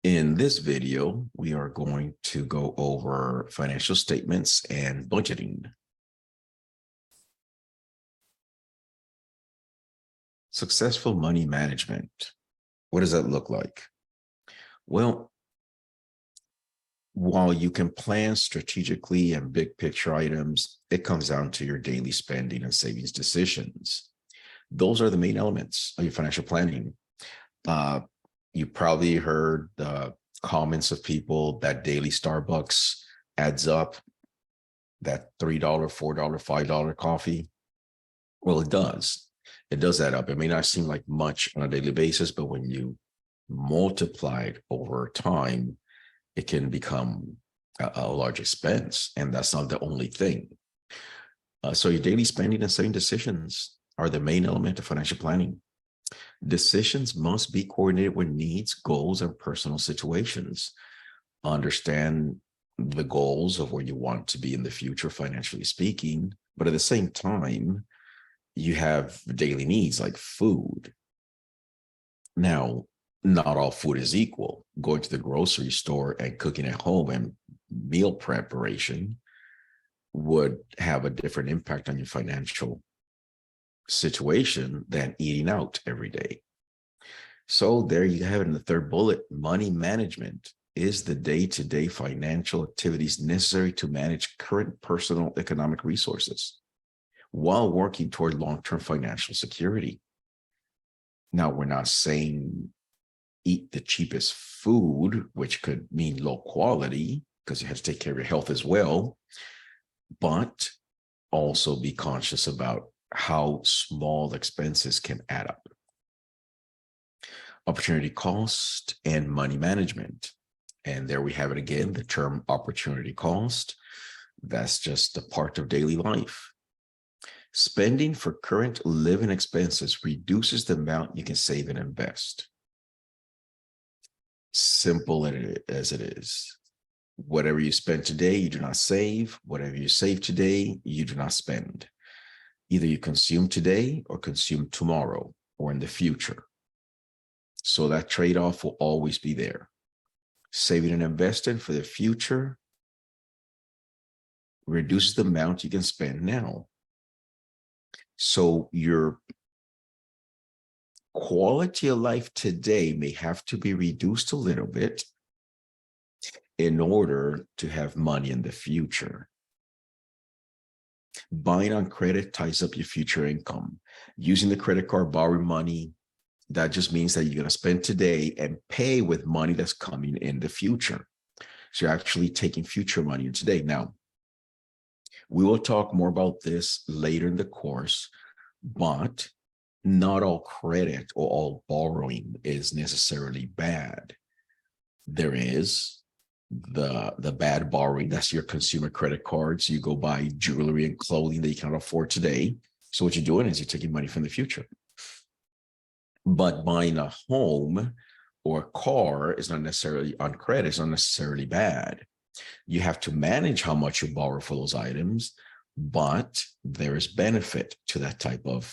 In this video, we are going to go over financial statements and budgeting. Successful money management. What does that look like? Well, while you can plan strategically and big picture items, it comes down to your daily spending and savings decisions. Those are the main elements of your financial planning. You probably heard the comments of people that daily Starbucks adds up, that $3, $4, $5 coffee. Well, it does. It does add up. It may not seem like much on a daily basis, but when you multiply it over time, it can become a large expense. And that's not the only thing. So your daily spending and saving decisions are the main element of financial planning. Decisions must be coordinated with needs, goals, and personal situations. Understand the goals of where you want to be in the future, financially speaking, but at the same time, you have daily needs like food. Now, not all food is equal. Going to the grocery store and cooking at home and meal preparation would have a different impact on your financial situation than eating out every day. So there you have it in the third bullet. Money management is the day-to-day financial activities necessary to manage current personal economic resources while working toward long-term financial security. Now, we're not saying eat the cheapest food, which could mean low quality because you have to take care of your health as well, but also be conscious about how small expenses can add up. Opportunity cost and money management. And there we have it again, the term opportunity cost. That's just a part of daily life. Spending for current living expenses reduces the amount you can save and invest. Simple as it is. Whatever you spend today, you do not save. Whatever you save today, you do not spend. Either you consume today or consume tomorrow or in the future. So that trade-off will always be there. Saving and investing for the future reduces the amount you can spend now. So your quality of life today may have to be reduced a little bit in order to have money in the future. Buying on credit ties up your future income. Using the credit card, borrowing money, that just means that you're going to spend today and pay with money that's coming in the future. So you're actually taking future money in today. Now, we will talk more about this later in the course, but not all credit or all borrowing is necessarily bad. There is the bad borrowing. That's your consumer credit cards. You go buy jewelry and clothing that you cannot afford today. So what you're doing is you're taking money from the future. But buying a home or a car is not necessarily on credit. It's not necessarily bad. You have to manage how much you borrow for those items, but there is benefit to that type of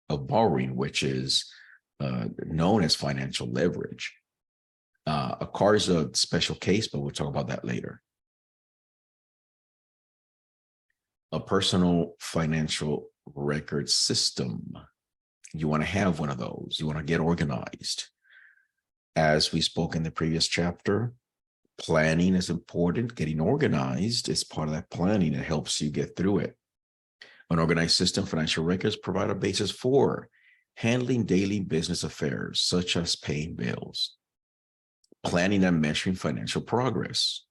borrowing, which is known as financial leverage. A car is a special case, but we'll talk about that later. A personal financial record system. You want to have one of those. You want to get organized. As we spoke in the previous chapter, planning is important. Getting organized is part of that planning. It helps you get through it. An organized system, financial records provide a basis for handling daily business affairs, such as paying bills, planning and measuring financial progress,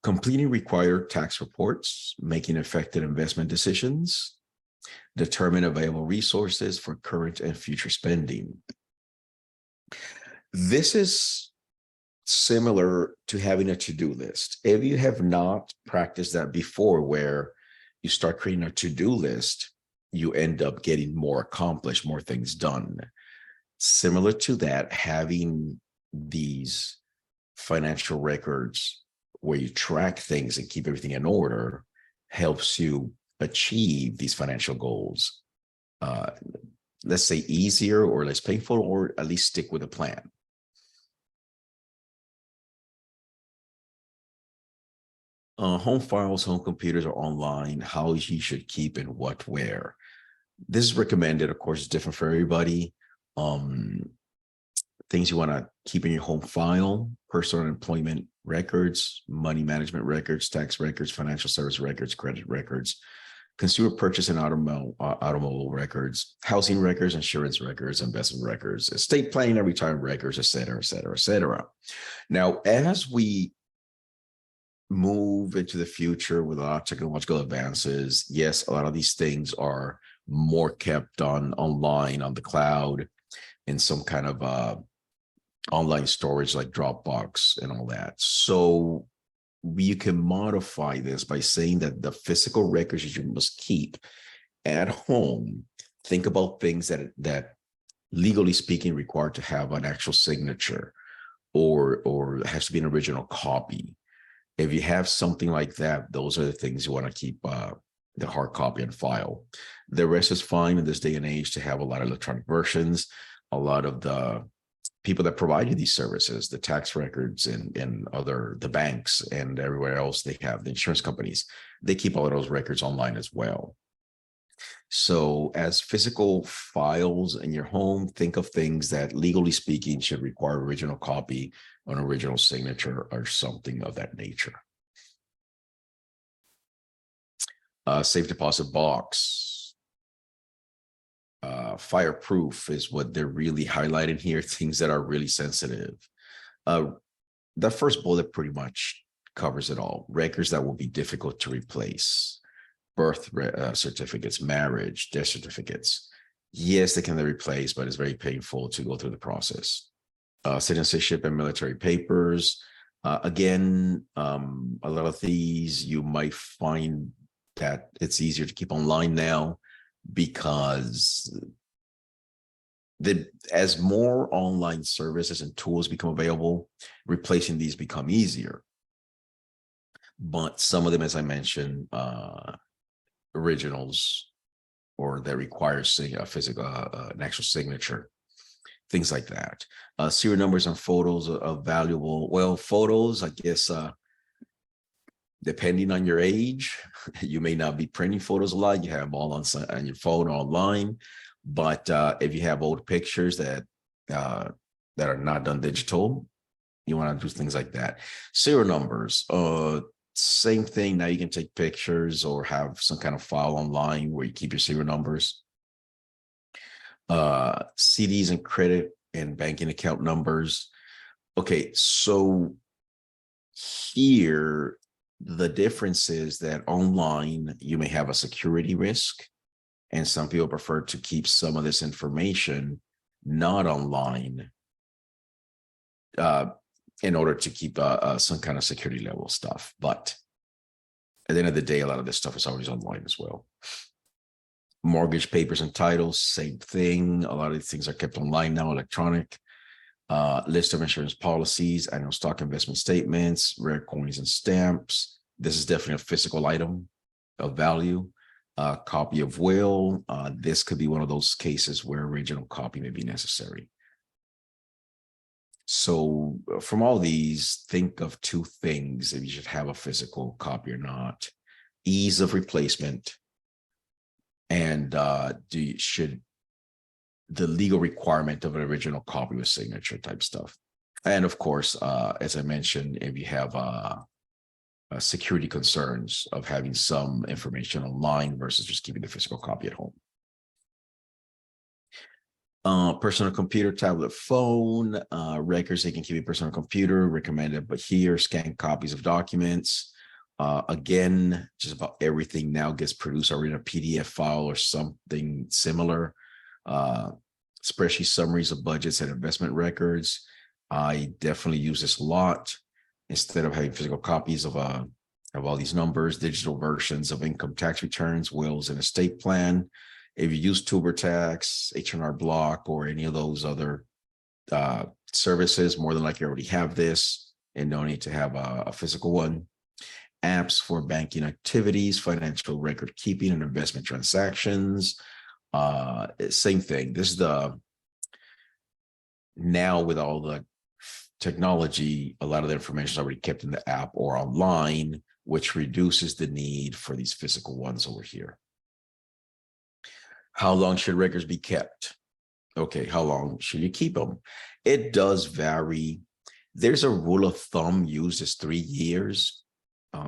completing required tax reports, making effective investment decisions, determine available resources for current and future spending. This is similar to having a to-do list. If you have not practiced that before, where you start creating a to-do list, you end up getting more accomplished, more things done. Similar to that, having these financial records where you track things and keep everything in order helps you achieve these financial goals. Let's say easier or less painful, or at least stick with a plan. Home files, home computers, or online, how you should keep and what where. This is recommended, of course, it's different for everybody. Um, Things you want to keep in your home file: personal employment records, money management records, tax records, financial service records, credit records, consumer purchase and automobile records, housing records, insurance records, investment records, estate planning and retirement records, et cetera, et cetera, et cetera. Now, as we move into the future with a lot of technological advances, yes, a lot of these things are more kept online on the cloud in some kind of online storage like Dropbox and all that. So you can modify this by saying that the physical records that you must keep at home, think about things that legally speaking required to have an actual signature or has to be an original copy. If you have something like that, those are the things you want to keep the hard copy and file. The rest is fine in this day and age to have a lot of electronic versions. A lot of the people that provide you these services, the tax records and the banks and everywhere else, they have the insurance companies, they keep all of those records online as well. So as physical files in your home, think of things that legally speaking should require original copy, an original signature, or something of that nature. Safe deposit box. Fireproof is what they're really highlighting here, things that are really sensitive. The first bullet pretty much covers it all. Records that will be difficult to replace. Birth certificates, marriage, death certificates. Yes, they can be replaced, but it's very painful to go through the process. Citizenship and military papers. Again, a lot of these you might find that it's easier to keep online now because as more online services and tools become available, replacing these become easier. But some of them, as I mentioned, originals or that requires a physical, an actual signature, things like that. Serial numbers and photos are valuable. Well, photos, I guess, depending on your age, you may not be printing photos a lot. You have them all on your phone or online. But if you have old pictures that are not done digital, you want to do things like that. Serial numbers, same thing. Now you can take pictures or have some kind of file online where you keep your serial numbers. CDs and credit and banking account numbers. Okay, so here, the difference is that online, you may have a security risk, and some people prefer to keep some of this information not online in order to keep some kind of security level stuff. But at the end of the day, a lot of this stuff is always online as well. Mortgage papers and titles, same thing. A lot of these things are kept online now, electronic. List of insurance policies, annual stock investment statements, rare coins and stamps. This is definitely a physical item of value. Copy of will. This could be one of those cases where original copy may be necessary. So from all these, think of two things if you should have a physical copy or not: ease of replacement, and should the legal requirement of an original copy with signature type stuff. And of course, as I mentioned, if you have security concerns of having some information online versus just keeping the physical copy at home. Personal computer, tablet, phone, records they can keep a personal computer, recommended, but here, scan copies of documents. Again, just about everything now gets produced already in a PDF file or something similar. Spreadsheet summaries of budgets and investment records. I definitely use this a lot. Instead of having physical copies of all these numbers, digital versions of income tax returns, wills, and estate plan. If you use TurboTax, H&R Block, or any of those other services, more than likely you already have this and no need to have a physical one. Apps for banking activities, financial record keeping, and investment transactions. Same thing. This is now with all the technology, a lot of the information is already kept in the app or online. which reduces the need for these physical ones over here. How long should records be kept? Okay, how long should you keep them? It does vary. There's a rule of thumb used as 3 years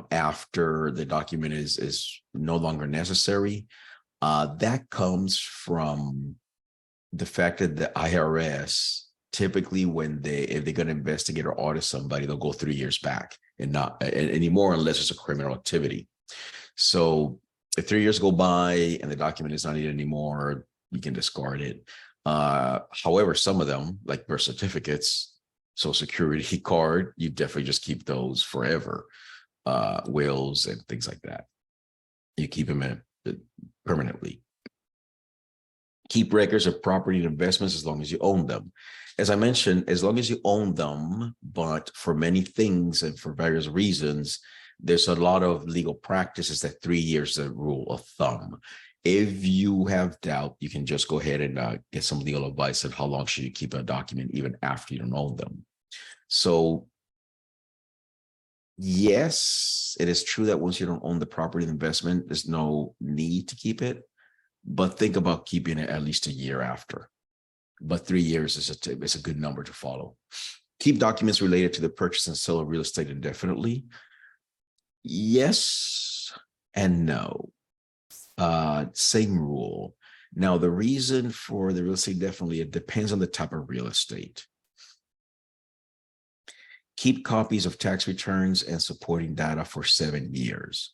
after the document is no longer necessary. That comes from the fact that the IRS typically, if they're going to investigate or audit somebody, they'll go 3 years back and not anymore unless it's a criminal activity. So if 3 years go by and the document is not needed anymore, you can discard it. However, some of them, like birth certificates, Social Security card, you definitely just keep those forever. Wills and things like that. You keep them in permanently. Keep records of property and investments as long as you own them. As I mentioned, as long as you own them, but for many things and for various reasons, there's a lot of legal practices that 3 years is a rule of thumb. If you have doubt, you can just go ahead and get some legal advice on how long should you keep a document even after you don't own them. So yes, it is true that once you don't own the property and investment, there's no need to keep it, but think about keeping it at least a year after. But 3 years is a good number to follow. Keep documents related to the purchase and sale of real estate indefinitely. Yes and no. Same rule. Now, the reason for the real estate definitely, it depends on the type of real estate. Keep copies of tax returns and supporting data for 7 years.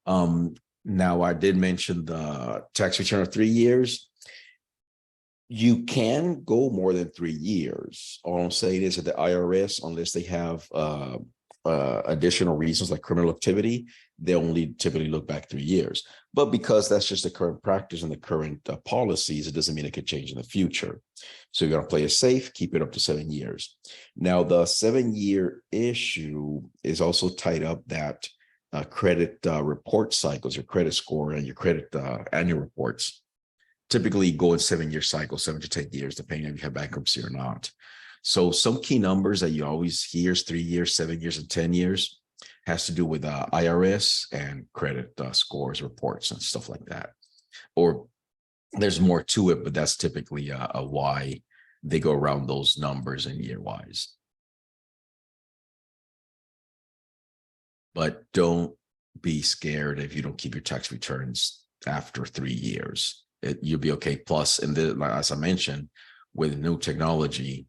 Now, I did mention the tax return of 3 years. You can go more than 3 years. All I'm saying is that the IRS, unless they have additional reasons like criminal activity, they only typically look back 3 years. But because that's just the current practice and the current policies, it doesn't mean it could change in the future. So you're going to play it safe, keep it up to 7 years. Now, the 7-year issue is also tied up that credit report cycles, your credit score and your credit annual reports typically go in 7-year cycles, 7 to 10 years, depending if you have bankruptcy or not. So some key numbers that you always hear is 3 years, 7 years, and 10 years has to do with IRS and credit scores, reports, and stuff like that. Or there's more to it, but that's typically a why they go around those numbers and year-wise. But don't be scared if you don't keep your tax returns after 3 years. You'll be okay. Plus, as I mentioned, with new technology,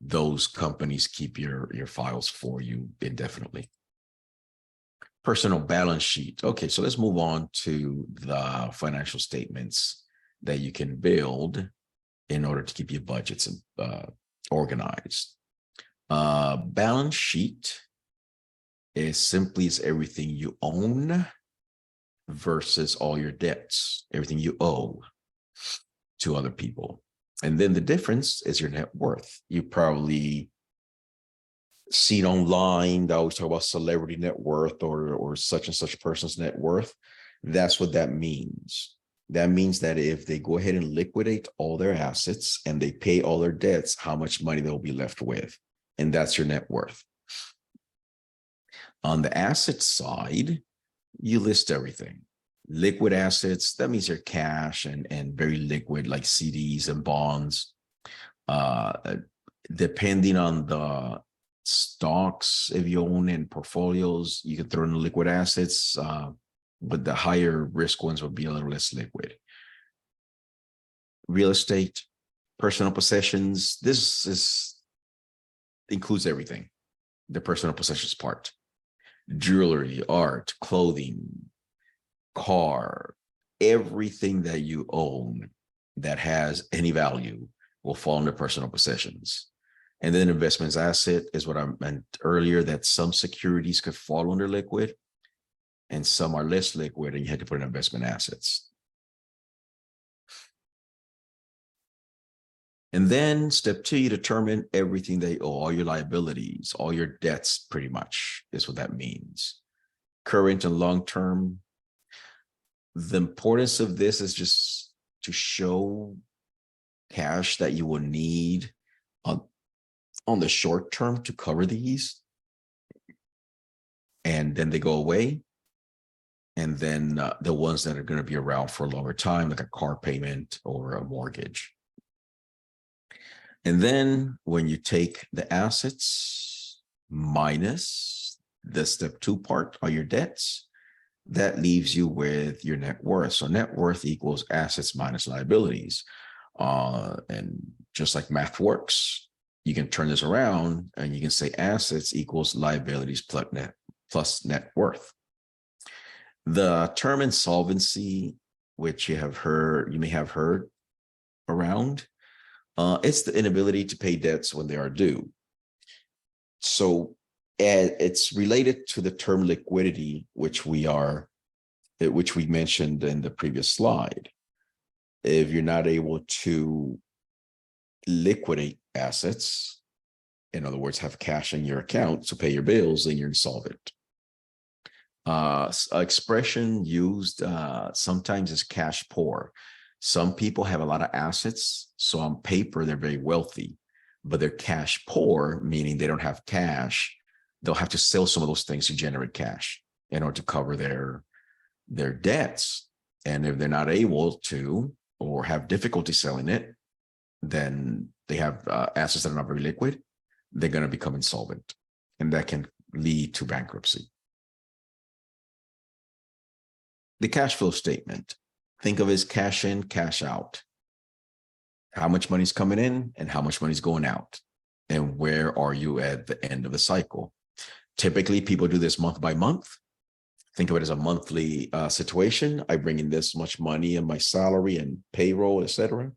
those companies keep your files for you indefinitely. Personal balance sheet. Okay, so let's move on to the financial statements that you can build in order to keep your budgets organized. Balance sheet is simply everything you own versus all your debts, everything you owe to other people. And then the difference is your net worth. You probably seen online, they always talk about celebrity net worth or such and such person's net worth. That's what that means. That means that if they go ahead and liquidate all their assets and they pay all their debts, how much money they'll be left with. And that's your net worth. On the asset side, you list everything. Liquid assets, that means your cash and very liquid like CDs and bonds. Depending on the stocks, if you own in portfolios, you can throw in liquid assets, but the higher risk ones would be a little less liquid. Real estate, personal possessions, includes everything, the personal possessions part. Jewelry, art, clothing, car, everything that you own that has any value will fall under personal possessions. And then investments asset is what I meant earlier, that some securities could fall under liquid and some are less liquid, and you had to put in investment assets. And then step 2, you determine everything they owe, all your liabilities, all your debts, pretty much is what that means. Current and long-term. The importance of this is just to show cash that you will need on the short term to cover these. and then they go away. And then the ones that are going to be around for a longer time, like a car payment or a mortgage. And then when you take the assets minus the step 2 part of your debts, that leaves you with your net worth. So net worth equals assets minus liabilities. And just like math works, you can turn this around and you can say assets equals liabilities plus net worth. The term insolvency, which you may have heard around, it's the inability to pay debts when they are due. So it's related to the term liquidity, which we mentioned in the previous slide. If you're not able to liquidate assets, in other words, have cash in your account to pay your bills, then you're insolvent. Expression used sometimes is cash poor. Some people have a lot of assets, so on paper they're very wealthy, but they're cash poor, meaning they don't have cash. They'll have to sell some of those things to generate cash in order to cover their debts. And if they're not able to or have difficulty selling it, then they have assets that are not very liquid. They're going to become insolvent, and that can lead to bankruptcy. The cash flow statement, think of it as cash in, cash out. How much money is coming in and how much money is going out, and where are you at the end of the cycle? Typically, people do this month by month. Think of it as a monthly situation. I bring in this much money and my salary and payroll, etc.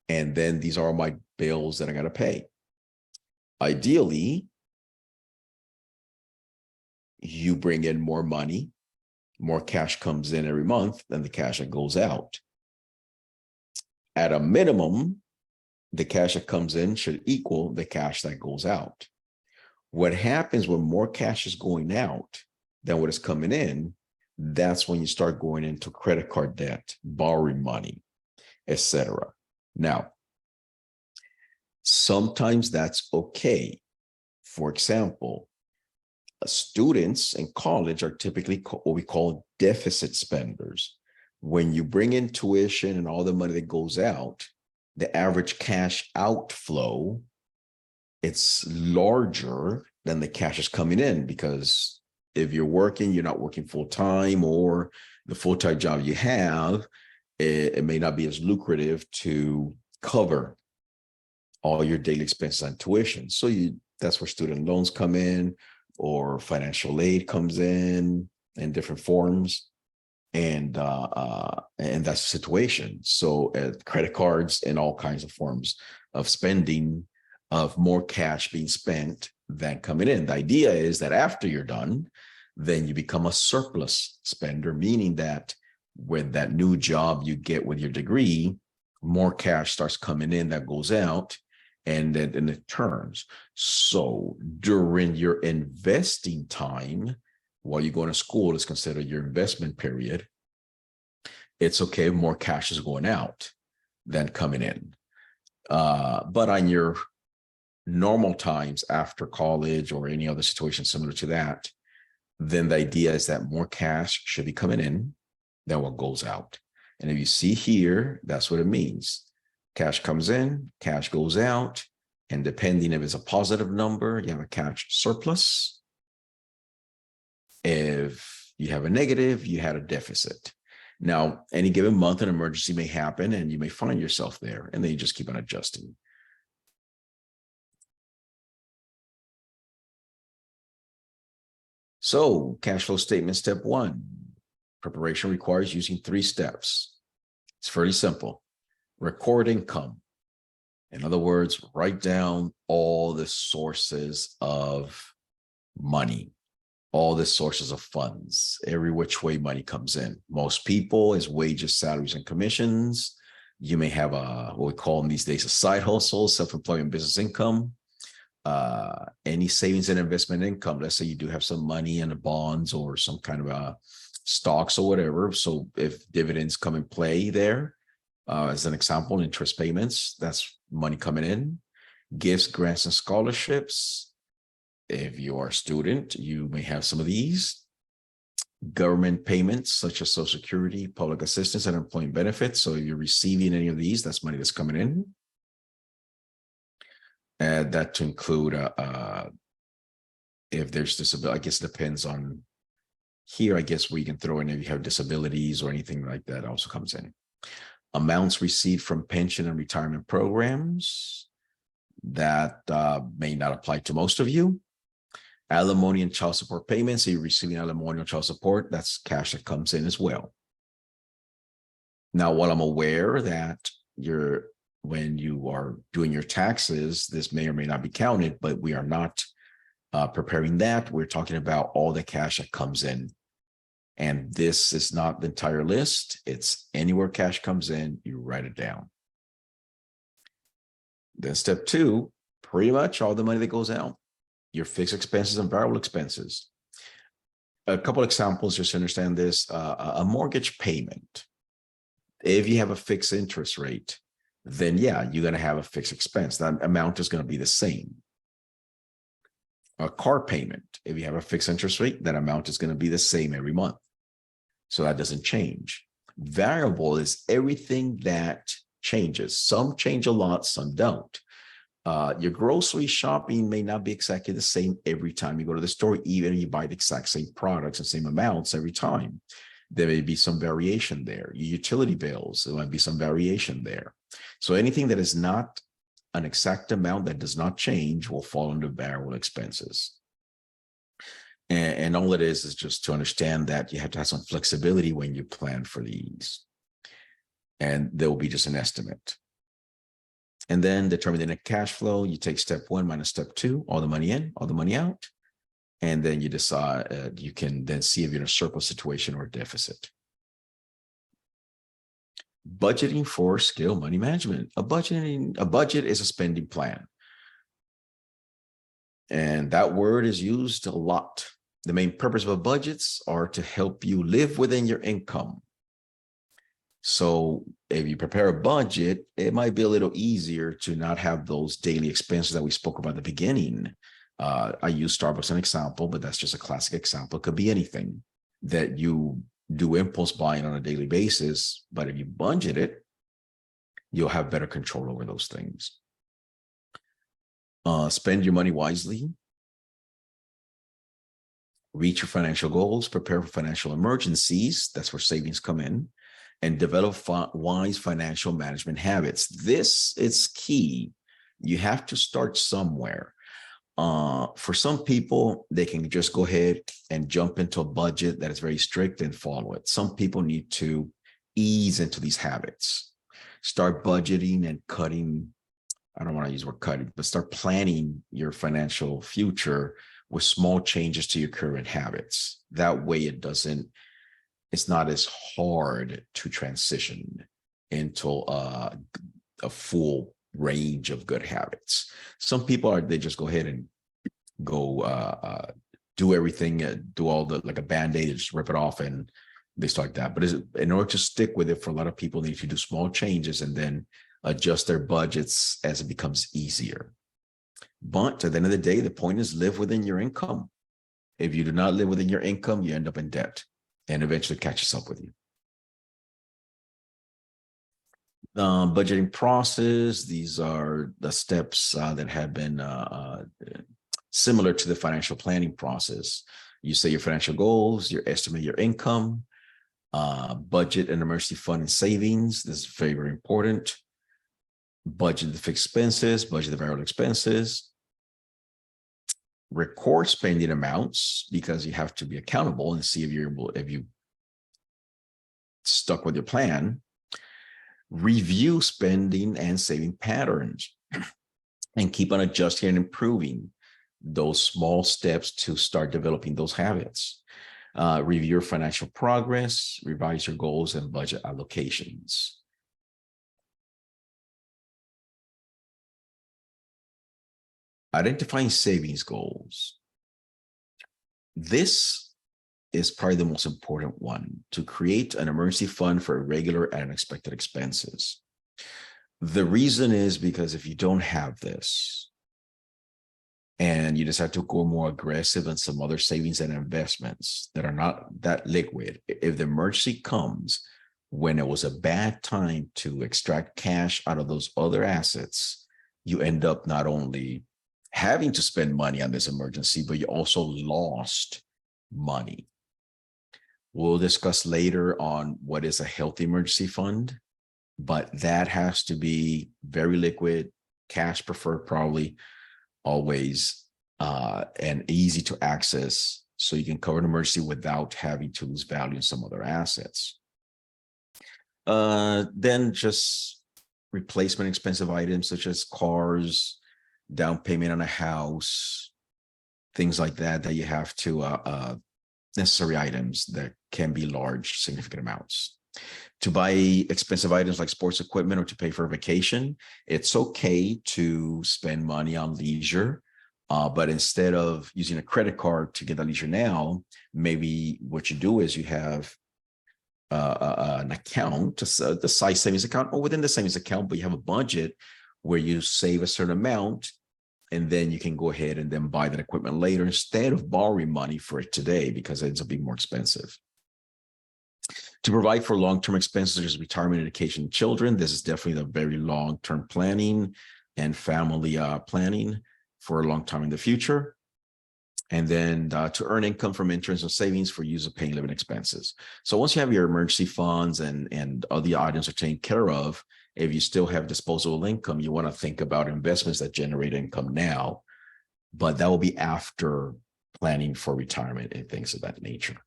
And then these are my bills that I got to pay. Ideally, you bring in more money, more cash comes in every month than the cash that goes out. At a minimum, the cash that comes in should equal the cash that goes out. What happens when more cash is going out than what is coming in, that's when you start going into credit card debt, borrowing money, etc. Now, sometimes that's okay. For example, students in college are typically what we call deficit spenders. When you bring in tuition and all the money that goes out, the average cash outflow, it's larger than the cash is coming in, because if you're working, you're not working full time, or the full-time job you have, it may not be as lucrative to cover all your daily expenses and tuition. So that's where student loans come in, or financial aid comes in different forms, and that's the situation. So credit cards and all kinds of forms of spending, of more cash being spent than coming in. The idea is that after you're done, then you become a surplus spender, meaning that with that new job you get with your degree, more cash starts coming in that goes out, and then it turns. So during your investing time, while you're going to school, is considered your investment period. It's okay if more cash is going out than coming in. But on your normal times after college or any other situation similar to that, then the idea is that more cash should be coming in than what goes out. And if you see here, that's what it means. Cash comes in, cash goes out, and depending if it's a positive number, you have a cash surplus. If you have a negative, you had a deficit. Now, any given month, an emergency may happen, and you may find yourself there, and then you just keep on adjusting. So, cash flow statement step 1. Preparation requires using 3 steps. It's fairly simple. Record income. In other words, write down all the sources of money, all the sources of funds, every which way money comes in. Most people is wages, salaries, and commissions. You may have what we call in these days a side hustle, self-employment business income. Any savings and investment income. Let's say you do have some money in the bonds or some kind of stocks or whatever. So if dividends come in play there, as an example, interest payments, that's money coming in. Gifts, grants, and scholarships. If you are a student, you may have some of these. Government payments such as Social Security, public assistance, and employment benefits. So if you're receiving any of these, that's money that's coming in. Add that to include if there's disability, I guess it depends on here, I guess where you can throw in if you have disabilities or anything like that also comes in. Amounts received from pension and retirement programs that may not apply to most of you. Alimony and child support payments. So you're receiving alimony or child support. That's cash that comes in as well. Now, while I'm aware that when you are doing your taxes, this may or may not be counted, but we are not preparing that. We're talking about all the cash that comes in. And this is not the entire list. It's anywhere cash comes in, you write it down. Then step 2, pretty much all the money that goes out, your fixed expenses and variable expenses. A couple examples just to understand this. A mortgage payment. If you have a fixed interest rate, then yeah, you're going to have a fixed expense. That amount is going to be the same. A car payment, if you have a fixed interest rate, that amount is going to be the same every month. So that doesn't change. Variable is everything that changes. Some change a lot, some don't. Your grocery shopping may not be exactly the same every time you go to the store, even if you buy the exact same products and same amounts every time. There may be some variation there. Your utility bills, there might be some variation there. So anything that is not an exact amount that does not change will fall under variable expenses. And all it is just to understand that you have to have some flexibility when you plan for these. And there will be just an estimate. And then determine the net cash flow. You take step 1 minus step 2, all the money in, all the money out. And then you decide, you can then see if you're in a surplus situation or a deficit. Budgeting for skill money management. A budget is a spending plan. And that word is used a lot. The main purpose of budgets are to help you live within your income. So if you prepare a budget, it might be a little easier to not have those daily expenses that we spoke about at the beginning. I use Starbucks as an example, but that's just a classic example. It could be anything that you do impulse buying on a daily basis, but if you budget it, you'll have better control over those things. Spend your money wisely. Reach your financial goals, prepare for financial emergencies. That's where savings come in. And develop wise financial management habits. This is key. You have to start somewhere. For some people, they can just go ahead and jump into a budget that is very strict and follow it. Some people need to ease into these habits. Start budgeting and cutting. I don't want to use the word cutting, but start planning your financial future with small changes to your current habits. That way it's not as hard to transition into a full range of good habits. Some people they just go ahead and go do everything, do all the, like a Band-Aid, just rip it off and they start that. But in order to stick with it, for a lot of people, they need to do small changes and then adjust their budgets as it becomes easier. But at the end of the day, the point is live within your income. If you do not live within your income, you end up in debt and eventually catches up with you. Budgeting process. These are the steps that have been similar to the financial planning process. You say your financial goals, you estimate your income, budget an emergency fund and savings. This is very, very important. Budget the fixed expenses, budget the variable expenses. Record spending amounts because you have to be accountable and see if you stuck with your plan. Review spending and saving patterns and keep on adjusting and improving those small steps to start developing those habits. Review your financial progress, revise your goals and budget allocations. Identifying savings goals. This is probably the most important one, to create an emergency fund for irregular and unexpected expenses. The reason is because if you don't have this, and you decide to go more aggressive in some other savings and investments that are not that liquid, if the emergency comes when it was a bad time to extract cash out of those other assets, you end up not only having to spend money on this emergency, but you also lost money. We'll discuss later on what is a healthy emergency fund, but that has to be very liquid, cash preferred probably always, and easy to access, so you can cover an emergency without having to lose value in some other assets. Then just replacement expensive items such as cars, down payment on a house, things like that, that you have to, necessary items that can be large, significant amounts. To buy expensive items like sports equipment or to pay for a vacation, it's okay to spend money on leisure. But instead of using a credit card to get that leisure now, maybe what you do is you have an account, the size savings account, or within the savings account, but you have a budget where you save a certain amount, and then you can go ahead and then buy that equipment later instead of borrowing money for it today, because it ends up being more expensive. To provide for long-term expenses such as retirement, education, and children, this is definitely the very long-term planning and family planning for a long time in the future. And then to earn income from interest and savings for use of paying living expenses. So once you have your emergency funds and other items are taken care of, if you still have disposable income, you want to think about investments that generate income now, but that will be after planning for retirement and things of that nature.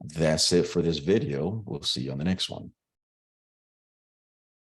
That's it for this video. We'll see you on the next one.